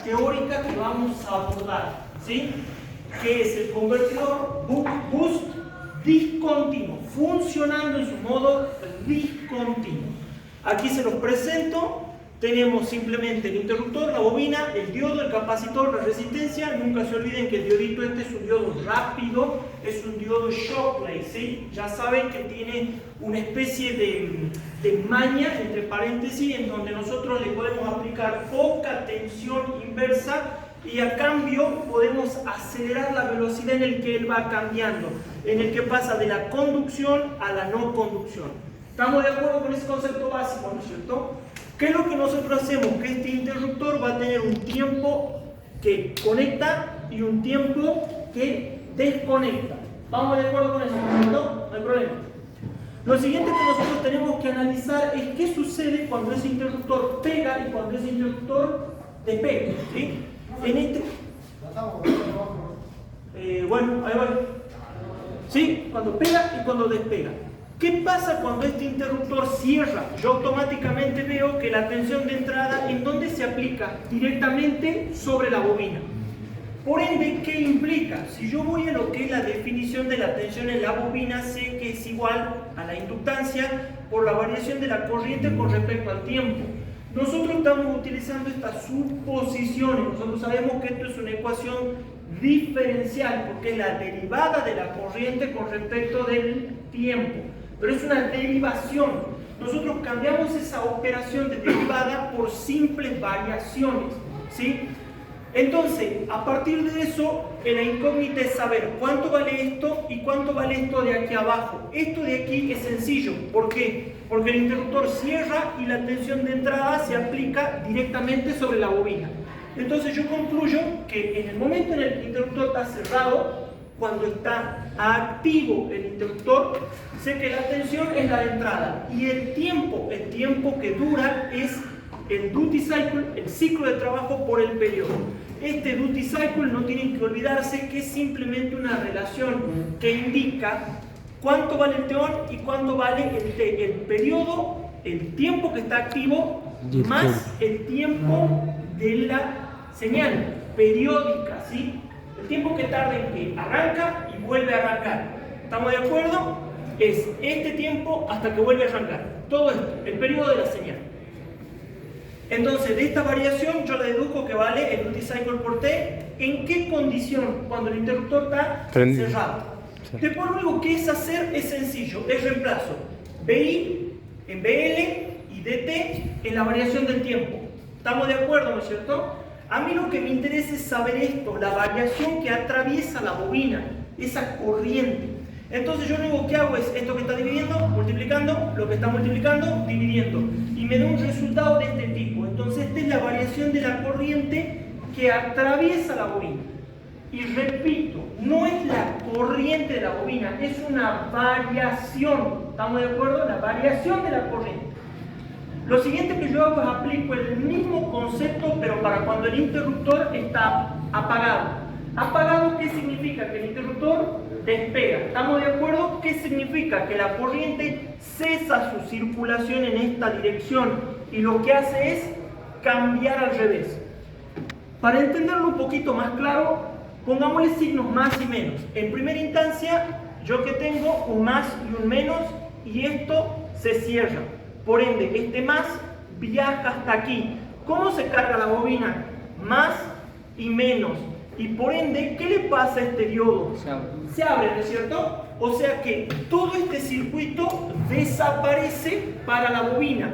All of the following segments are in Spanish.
teórica que vamos a abordar, ¿sí? Que es el convertidor buck-boost discontinuo, funcionando en su modo discontinuo. Aquí se los presento. Tenemos simplemente el interruptor, la bobina, el diodo, el capacitor, la resistencia. Nunca se olviden que el diodito este es un diodo rápido, es un diodo Shockley, ¿sí? Ya saben que tiene una especie de maña, entre paréntesis, en donde nosotros le podemos aplicar poca tensión inversa y a cambio podemos acelerar la velocidad en el que él va cambiando, en el que pasa de la conducción a la no conducción. ¿Estamos de acuerdo con ese concepto básico, no es cierto? ¿Qué es lo que nosotros hacemos? Que este interruptor va a tener un tiempo que conecta y un tiempo que desconecta. ¿Vamos de acuerdo con eso? ¿No? No hay problema. Lo siguiente que nosotros tenemos que analizar es qué sucede cuando ese interruptor pega y cuando ese interruptor despega, ¿sí? En este... bueno, ahí voy. ¿Sí? Cuando pega y cuando despega. ¿Qué pasa cuando este interruptor cierra? Yo automáticamente veo que la tensión de entrada, ¿en dónde se aplica? Directamente sobre la bobina. Por ende, ¿qué implica? Si yo voy a lo que es la definición de la tensión en la bobina, sé que es igual a la inductancia por la variación de la corriente con respecto al tiempo. Nosotros estamos utilizando estas suposiciones. Nosotros sabemos que esto es una ecuación diferencial porque es la derivada de la corriente con respecto del tiempo. Pero es una derivación. Nosotros cambiamos esa operación de derivada por simples variaciones, ¿sí? Entonces, a partir de eso, la incógnita es saber cuánto vale esto y cuánto vale esto de aquí abajo. Esto de aquí es sencillo. ¿Por qué? Porque el interruptor cierra y la tensión de entrada se aplica directamente sobre la bobina. Entonces yo concluyo que en el momento en el que el interruptor está cerrado, cuando está activo el interruptor, sé que la tensión es la de entrada y el tiempo que dura es el duty cycle, el ciclo de trabajo por el periodo. Este duty cycle, no tienen que olvidarse que es simplemente una relación que indica cuánto vale el teón y cuánto vale el periodo, el tiempo que está activo, más el tiempo de la señal periódica, ¿sí? El tiempo que tarda en que arranca y vuelve a arrancar. ¿Estamos de acuerdo? Es este tiempo hasta que vuelve a arrancar. Todo esto, el periodo de la señal. Entonces, de esta variación yo le deduzco que vale el duty cycle por T. ¿En qué condición? Cuando el interruptor está cerrado. Después lo único que es hacer es sencillo, es reemplazo. BI en BL y DT en la variación del tiempo. ¿Estamos de acuerdo, no es cierto? A mí lo que me interesa es saber esto, la variación que atraviesa la bobina, esa corriente. Entonces yo lo único que hago es esto que está dividiendo, multiplicando, lo que está multiplicando, dividiendo. Y me da un resultado de este tipo. Entonces esta es la variación de la corriente que atraviesa la bobina. Y repito, no es la corriente de la bobina, es una variación. ¿Estamos de acuerdo? La variación de la corriente. Lo siguiente que yo hago es aplico el mismo concepto, pero para cuando el interruptor está apagado. ¿Apagado qué significa? Que el interruptor despega. ¿Estamos de acuerdo? ¿Qué significa? Que la corriente cesa su circulación en esta dirección y lo que hace es cambiar al revés. Para entenderlo un poquito más claro, pongámosle signos más y menos. En primera instancia, yo que tengo un más y un menos y esto se cierra. Por ende, este más viaja hasta aquí. ¿Cómo se carga la bobina? Más y menos. Y por ende, ¿qué le pasa a este diodo? Se abre, ¿no es cierto? O sea que todo este circuito desaparece para la bobina.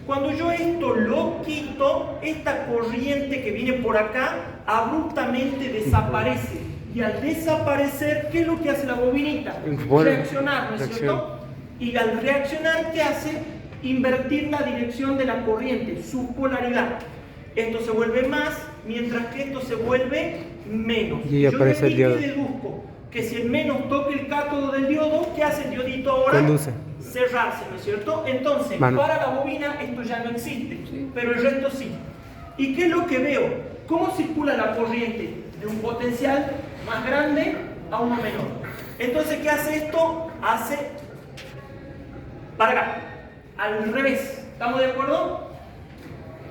Cuando yo esto lo quito, esta corriente que viene por acá abruptamente desaparece. Y al desaparecer, ¿qué es lo que hace la bobinita? Reaccionar, ¿no es cierto? Y al reaccionar, ¿qué hace? Invertir la dirección de la corriente, su polaridad. Esto se vuelve más, mientras que esto se vuelve menos. Y aparece el diodo. Yo deduzco que si el menos toca el cátodo del diodo, ¿qué hace el diodito ahora? Conduce. Cerrarse, ¿no es cierto? Entonces, para la bobina esto ya no existe, pero el resto sí. ¿Y qué es lo que veo? ¿Cómo circula la corriente? De un potencial más grande a uno menor. Entonces, ¿qué hace esto? Hace para acá, al revés. ¿Estamos de acuerdo?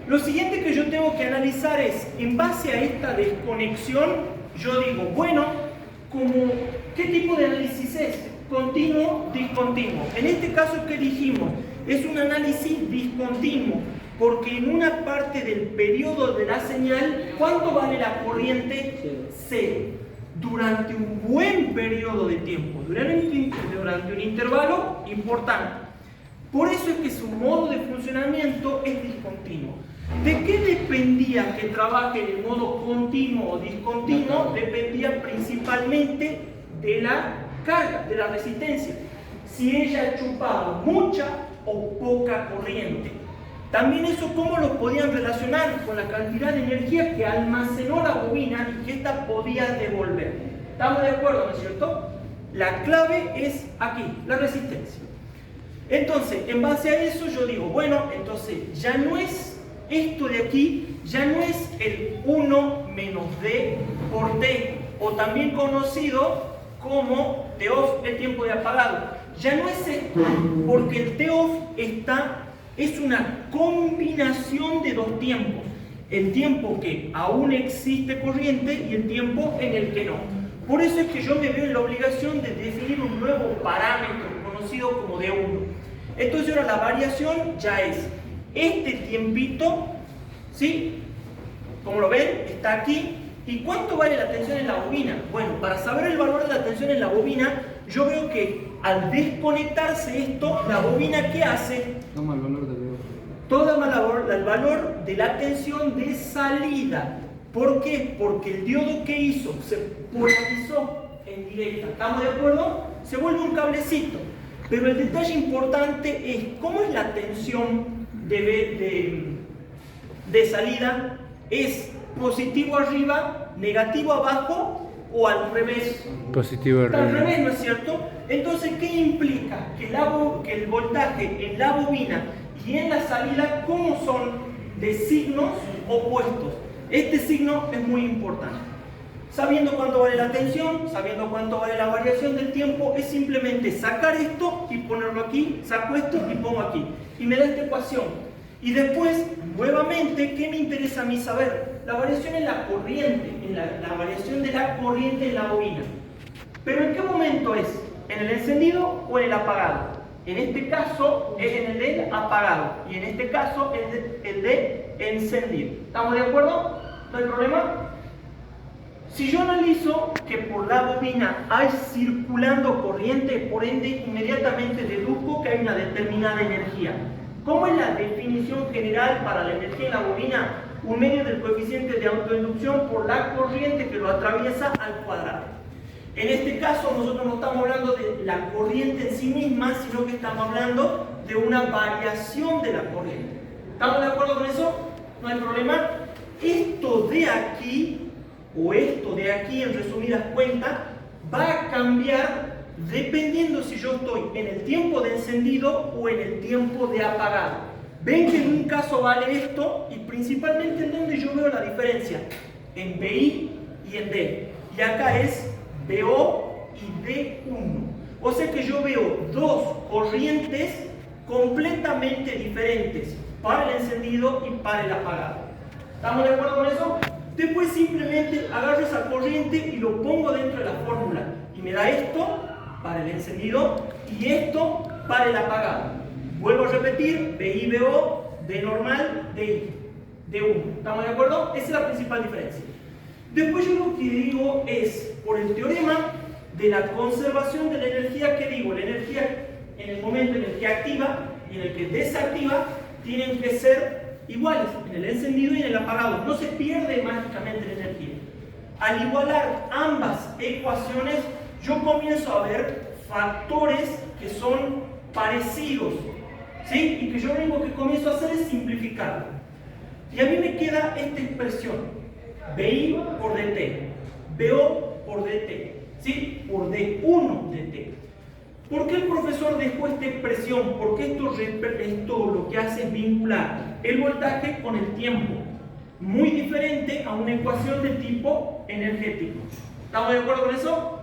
Lo siguiente que yo tengo que analizar es, en base a esta desconexión, yo digo, bueno, ¿qué tipo de análisis es? Continuo, discontinuo. En este caso que dijimos, es un análisis discontinuo, porque en una parte del periodo de la señal, ¿cuánto vale la corriente? Cero. Durante un buen periodo de tiempo, durante un intervalo importante. Por eso es que su modo de funcionamiento es discontinuo. ¿De qué dependía que trabaje en el modo continuo o discontinuo? Dependía principalmente de la carga, de la resistencia. Si ella chupaba mucha o poca corriente. También eso, ¿cómo lo podían relacionar? Con la cantidad de energía que almacenó la bobina y que ésta podía devolver. ¿Estamos de acuerdo, no es cierto? La clave es aquí, la resistencia. Entonces, en base a eso yo digo, bueno, entonces ya no es esto de aquí, ya no es el 1 menos D por T, o también conocido como T-off, el tiempo de apagado. Ya no es esto, porque el T-off es una combinación de dos tiempos. El tiempo que aún existe corriente y el tiempo en el que no. Por eso es que yo me veo en la obligación de definir un nuevo parámetro conocido como D1. Entonces ahora la variación ya es este tiempito, ¿sí? Como lo ven, está aquí. ¿Y cuánto vale la tensión en la bobina? Bueno, para saber el valor de la tensión en la bobina, yo veo que al desconectarse esto, la bobina, ¿qué hace? Toma el valor de V. Toma el valor de la tensión de salida. ¿Por qué? Porque el diodo que hizo se polarizó en directa. ¿Estamos de acuerdo? Se vuelve un cablecito. Pero el detalle importante es cómo es la tensión de salida. ¿Es positivo arriba, negativo abajo o al revés? Positivo arriba. Al revés, ¿no es cierto? Entonces, ¿qué implica? Que el voltaje en la bobina y en la salida, ¿cómo son de signos opuestos? Este signo es muy importante. Sabiendo cuánto vale la tensión, sabiendo cuánto vale la variación del tiempo, es simplemente sacar esto y ponerlo aquí, saco esto y pongo aquí. Y me da esta ecuación. Y después, nuevamente, ¿qué me interesa a mí saber? La variación en la corriente, la variación de la corriente en la bobina. ¿Pero en qué momento es? ¿En el encendido o en el apagado? En este caso es en el de apagado y en este caso es el de encendido. ¿Estamos de acuerdo? ¿No hay problema? Si yo analizo que por la bobina hay circulando corriente, por ende inmediatamente deduzco que hay una determinada energía. ¿Cómo es la definición general para la energía en la bobina? Un medio del coeficiente de autoinducción por la corriente que lo atraviesa al cuadrado. En este caso nosotros no estamos hablando de la corriente en sí misma, sino que estamos hablando de una variación de la corriente. ¿Estamos de acuerdo con eso? ¿No hay problema? Esto de aquí, o esto de aquí, en resumidas cuentas, va a cambiar dependiendo si yo estoy en el tiempo de encendido o en el tiempo de apagado. Ven que en un caso vale esto, y principalmente en donde yo veo la diferencia, en BI y en D. Y acá es BO y D1. O sea que yo veo dos corrientes completamente diferentes para el encendido y para el apagado. ¿Estamos de acuerdo con eso? Después simplemente agarro esa corriente y lo pongo dentro de la fórmula. Y me da esto para el encendido y esto para el apagado. Vuelvo a repetir, BI, BO, D normal, DI, D1. ¿Estamos de acuerdo? Esa es la principal diferencia. Después yo lo que digo es, por el teorema de la conservación de la energía, ¿qué digo? La energía en el momento en el que activa y en el que desactiva tienen que ser iguales, en el encendido y en el apagado. No se pierde mágicamente la energía. Al igualar ambas ecuaciones, yo comienzo a ver factores que son parecidos, ¿sí? Y que yo lo único que comienzo a hacer es simplificarlo. Y a mí me queda esta expresión. BI por DT, BO por DT, ¿sí? Por D1 DT. ¿Por qué el profesor dejó esta expresión? Porque esto lo que hace es vincular el voltaje con el tiempo. Muy diferente a una ecuación de tipo energético. ¿Estamos de acuerdo con eso?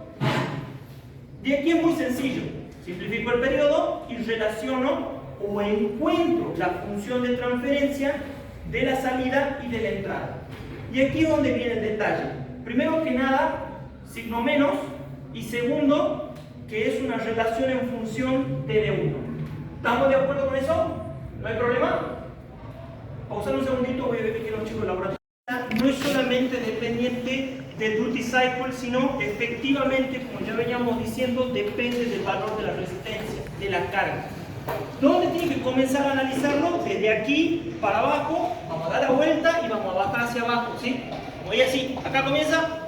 Y aquí es muy sencillo. Simplifico el periodo y relaciono o encuentro la función de transferencia de la salida y de la entrada. Y aquí es donde viene el detalle. Primero que nada, signo menos, y segundo, que es una relación en función de D1. ¿Estamos de acuerdo con eso? ¿No hay problema? Pausar un segundito, voy a ver que los chicos de laboratorio. No es solamente dependiente del duty cycle, sino efectivamente, como ya veníamos diciendo, depende del valor de la resistencia, de la carga. ¿Dónde tiene que comenzar a analizarlo? Desde aquí para abajo, vamos a dar la vuelta y vamos a bajar hacia abajo, ¿sí? Voy así, acá comienza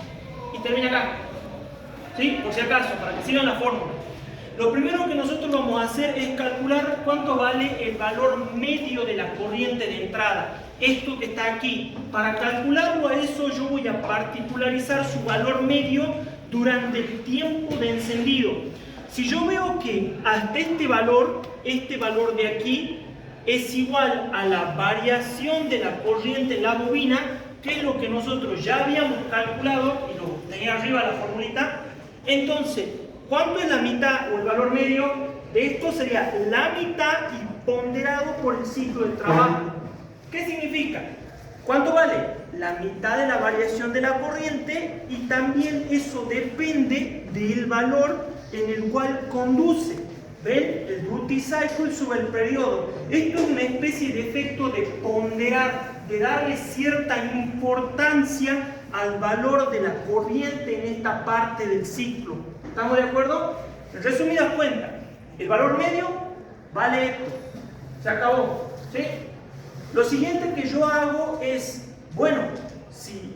y termina acá, ¿sí? Por si acaso, para que sigan la fórmula. Lo primero que nosotros vamos a hacer es calcular cuánto vale el valor medio de la corriente de entrada. Esto que está aquí. Para calcularlo a eso yo voy a particularizar su valor medio durante el tiempo de encendido. Si yo veo que hasta este valor de aquí, es igual a la variación de la corriente en la bobina, que es lo que nosotros ya habíamos calculado, y lo tenía arriba la formulita, entonces, ¿cuánto es la mitad o el valor medio de esto? Sería la mitad y ponderado por el ciclo de trabajo. ¿Qué significa? ¿Cuánto vale? La mitad de la variación de la corriente, y también eso depende del valor en el cual conduce. ¿Ven? El duty cycle sobre el periodo. Esto es una especie de efecto de ponderar, de darle cierta importancia al valor de la corriente en esta parte del ciclo. ¿Estamos de acuerdo? En resumidas cuentas, el valor medio vale esto. Se acabó. ¿Sí? Lo siguiente que yo hago es, bueno, si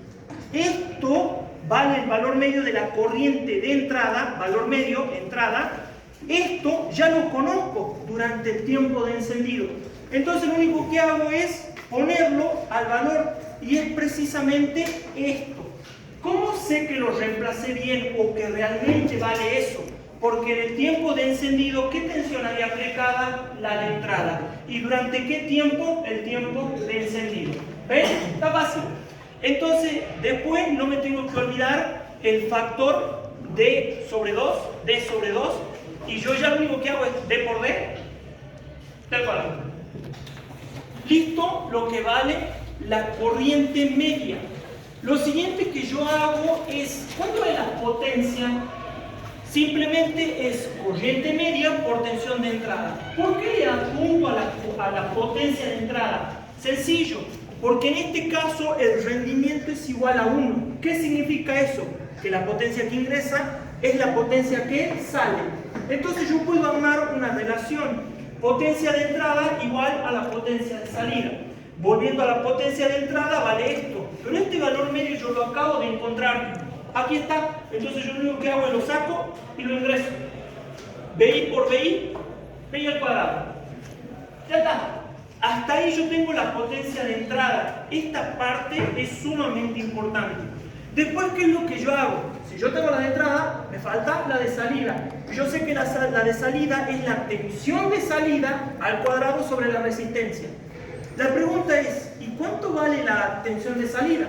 esto vale el valor medio de la corriente de entrada, valor medio, entrada, esto ya lo conozco durante el tiempo de encendido. Entonces lo único que hago es ponerlo al valor, y es precisamente esto. ¿Cómo sé que lo reemplacé bien o que realmente vale eso? Porque en el tiempo de encendido, ¿qué tensión había aplicada? La de entrada. ¿Y durante qué tiempo? El tiempo de encendido. ¿Ven? Está fácil. Entonces, después no me tengo que olvidar el factor D sobre 2, y yo ya lo único que hago es D por D, del cuadrado. Listo lo que vale la corriente media. Lo siguiente que yo hago es, ¿cuánto es la potencia? Simplemente es corriente media por tensión de entrada. ¿Por qué le adjunto a la potencia de entrada? Sencillo, porque en este caso el rendimiento es igual a 1. ¿Qué significa eso? Que la potencia que ingresa es la potencia que sale. Entonces yo puedo armar una relación potencia de entrada igual a la potencia de salida. Volviendo a la potencia de entrada vale esto, pero este valor medio yo lo acabo de encontrar. Aquí está, entonces yo lo único que hago es lo saco y lo ingreso. BI por BI, BI al cuadrado. Ya está. Hasta ahí yo tengo la potencia de entrada. Esta parte es sumamente importante. Después, ¿qué es lo que yo hago? Si yo tengo la de entrada, me falta la de salida. Yo sé que la de salida es la tensión de salida al cuadrado sobre la resistencia. La pregunta es, ¿y cuánto vale la tensión de salida?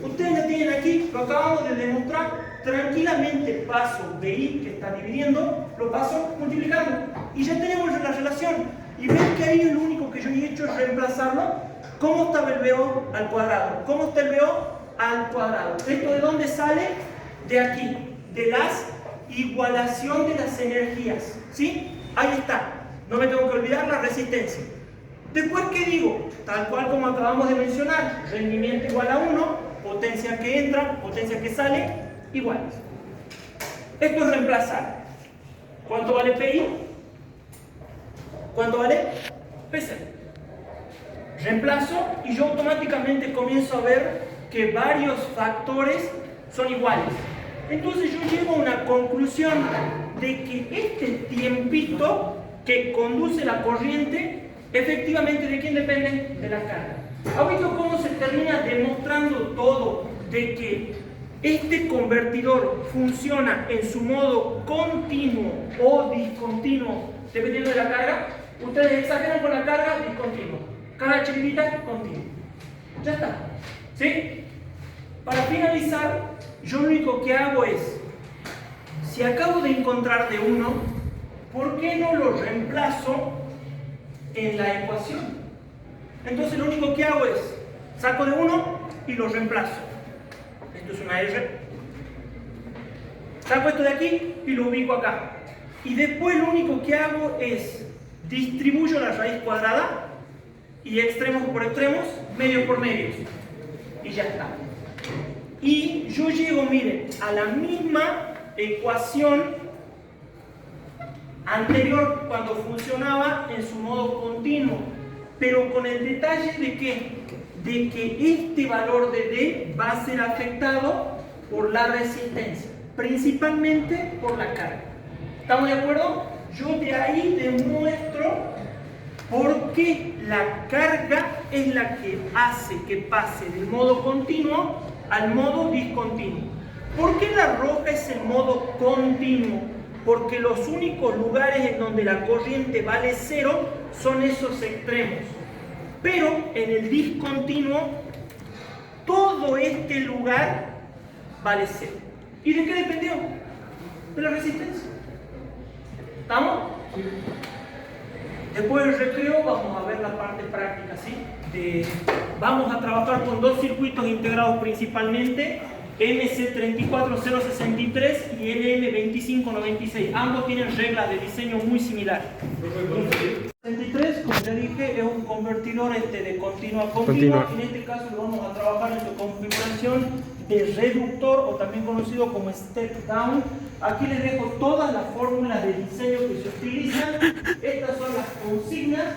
Ustedes ya tienen aquí, lo acabamos de demostrar. Tranquilamente paso BI, que está dividiendo, lo paso multiplicando. Y ya tenemos la relación. Y ven que ahí lo único que yo he hecho es reemplazarlo. ¿Cómo estaba el BO al cuadrado? ¿Cómo está el BO al cuadrado? ¿Esto de dónde sale? De aquí, de la igualación de las energías. ¿Sí? Ahí está. No me tengo que olvidar la resistencia. Después, ¿qué digo? Tal cual como acabamos de mencionar, rendimiento igual a 1, potencia que entra, potencia que sale, iguales. Esto es reemplazar. ¿Cuánto vale PI? ¿Cuánto vale? PC. Reemplazo y yo automáticamente comienzo a ver que varios factores son iguales. Entonces yo llego a una conclusión de que este tiempito que conduce la corriente, efectivamente, ¿de quién depende? De la carga. ¿Ha visto cómo se termina demostrando todo de que este convertidor funciona en su modo continuo o discontinuo dependiendo de la carga? Ustedes exageran con la carga, discontinuo. Carga chiquitita, continuo. Ya está. ¿Sí? Para finalizar, yo lo único que hago es, si acabo de encontrar de 1, ¿por qué no lo reemplazo en la ecuación? Entonces lo único que hago es Saco de uno y lo reemplazo. Esto es una R. Saco esto de aquí y lo ubico acá. Y después lo único que hago es distribuyo la raíz cuadrada y extremos por extremos, medios por medios. Y ya está. Y yo llego, miren, a la misma ecuación anterior cuando funcionaba en su modo continuo, pero con el detalle de que este valor de D va a ser afectado por la resistencia, principalmente por la carga. ¿Estamos de acuerdo? Yo de ahí demuestro por qué la carga es la que hace que pase del modo continuo al modo discontinuo. ¿Por qué la roja es el modo continuo? Porque los únicos lugares en donde la corriente vale 0 son esos extremos. Pero en el discontinuo, todo este lugar vale 0. ¿Y de qué dependió? De la resistencia. ¿Estamos? Sí. Después del recreo vamos a ver la parte práctica, ¿sí? Vamos a trabajar con dos circuitos integrados principalmente, MC34063 y LM2596. Ambos tienen reglas de diseño muy similares. 63, como ya dije, es un convertidor de continua a continua. En este caso lo vamos a trabajar en su configuración de reductor o también conocido como step down. Aquí les dejo todas las fórmulas de diseño que se utilizan. Estas son las consignas,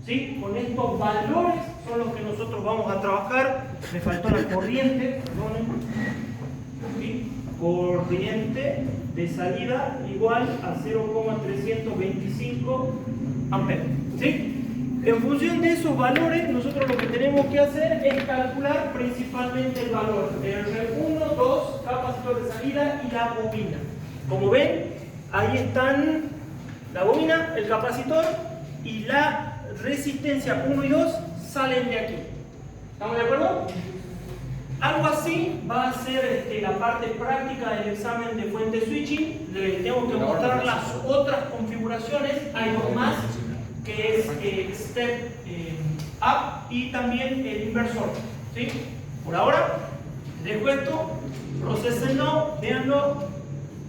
¿sí? Con estos valores son los que nosotros vamos a trabajar. Me faltó la corriente, ¿sí? Corriente de salida igual a 0,325 amperes, ¿sí? En función de esos valores, nosotros lo que tenemos que hacer es calcular principalmente el valor del R1, 2, capacitor de salida y la bobina. Como ven, ahí están la bobina, el capacitor y la resistencia 1 y 2 salen de aquí. ¿Estamos de acuerdo? Algo así va a ser la parte práctica del examen de fuente switching. Les tengo que mostrar las otras configuraciones. Hay dos más, que es step up y también el inversor, ¿sí? Por ahora, dejo esto, procesenlo, veanlo.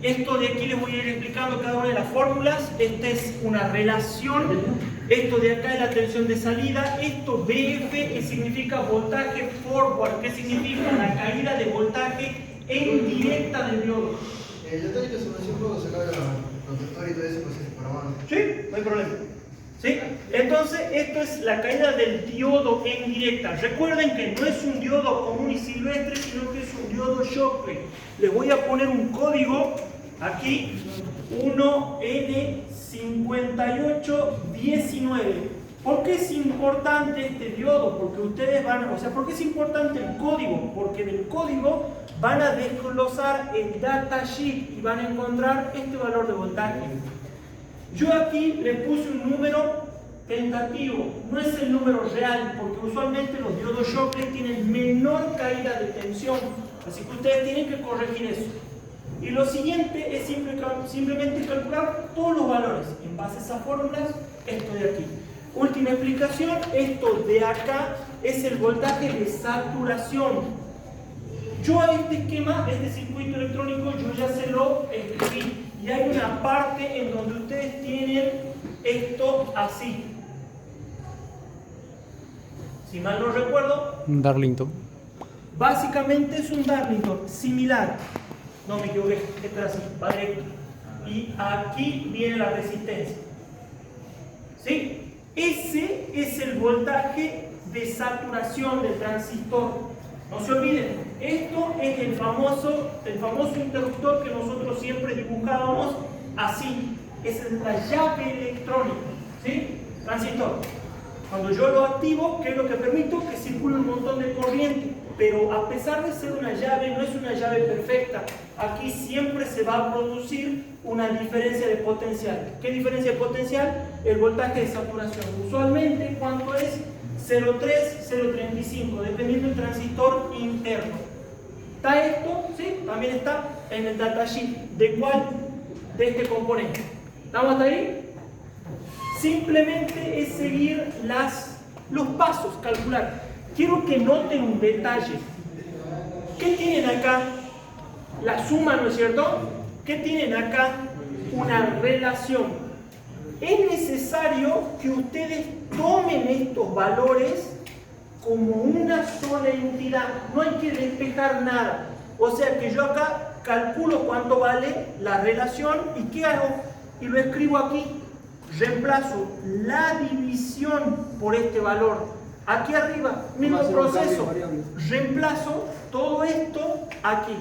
Esto de aquí les voy a ir explicando cada una de las fórmulas. Esta es una relación. Esto de acá es la tensión de salida. Esto BF que significa voltaje forward, que significa la caída de voltaje en directa del diodo. Yo tengo que solucionar un poco, sacar los protectores y todo eso, pues para mano. Sí, no hay problema. ¿Sí? Entonces, esto es la caída del diodo en directa. Recuerden que no es un diodo común y silvestre, sino que es un diodo Shockley. Les voy a poner un código aquí, 1N5819. ¿Por qué es importante este diodo? Porque ustedes ¿por qué es importante el código? Porque del código van a desglosar el datasheet y van a encontrar este valor de voltaje. Yo aquí le puse un número tentativo, no es el número real, porque usualmente los diodos Shockley tienen menor caída de tensión, así que ustedes tienen que corregir eso. Y lo siguiente es simplemente calcular todos los valores en base a esas fórmulas. Esto de aquí. Última explicación, esto de acá es el voltaje de saturación. Yo a este esquema, este circuito electrónico, yo ya se lo escribí. Y hay una parte en donde ustedes tienen esto así. Si mal no recuerdo, Un Darlington. básicamente es un Darlington similar. No me equivoqué, esto era así, va directo. Y aquí viene la resistencia. ¿Sí? Ese es el voltaje de saturación del transistor. No se olviden, esto es el famoso interruptor que nosotros siempre dibujábamos así. Esa es la llave electrónica, ¿sí? Transistor. Cuando yo lo activo, ¿qué es lo que permito? Que circule un montón de corriente. Pero a pesar de ser una llave, no es una llave perfecta. Aquí siempre se va a producir una diferencia de potencial. ¿Qué diferencia de potencial? El voltaje de saturación. Usualmente, ¿cuánto es? 0,3, 0,35, dependiendo del transistor interno. ¿Está esto? Sí, también está en el datasheet. ¿De cuál? De este componente. ¿Estamos hasta ahí? Simplemente es seguir los pasos, calcular. quiero que noten un detalle. ¿Qué tienen acá? La suma, ¿no es cierto? ¿Qué tienen acá? Una relación. Es necesario que ustedes tomen estos valores como una sola entidad. No hay que despejar nada. O sea que yo acá calculo cuánto vale la relación y ¿qué hago? Y lo escribo aquí. Reemplazo la división por este valor. Aquí arriba, mismo proceso. Reemplazo todo esto aquí.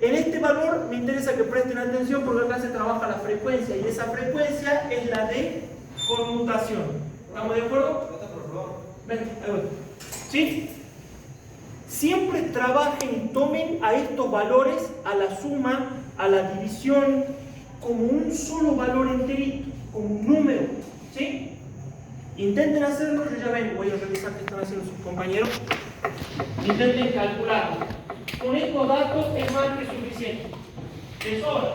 En este valor me interesa que presten atención porque acá se trabaja la frecuencia y esa frecuencia es la de conmutación. ¿Estamos de acuerdo? Ven, ahí voy. ¿Sí? Siempre trabajen y tomen a estos valores, a la suma, a la división, como un solo valor enterito, como un número. ¿Sí? Intenten hacerlo, yo ya ven, voy a revisar qué están haciendo sus compañeros. Intenten calcularlo. Con estos datos es más que suficiente. De sobra.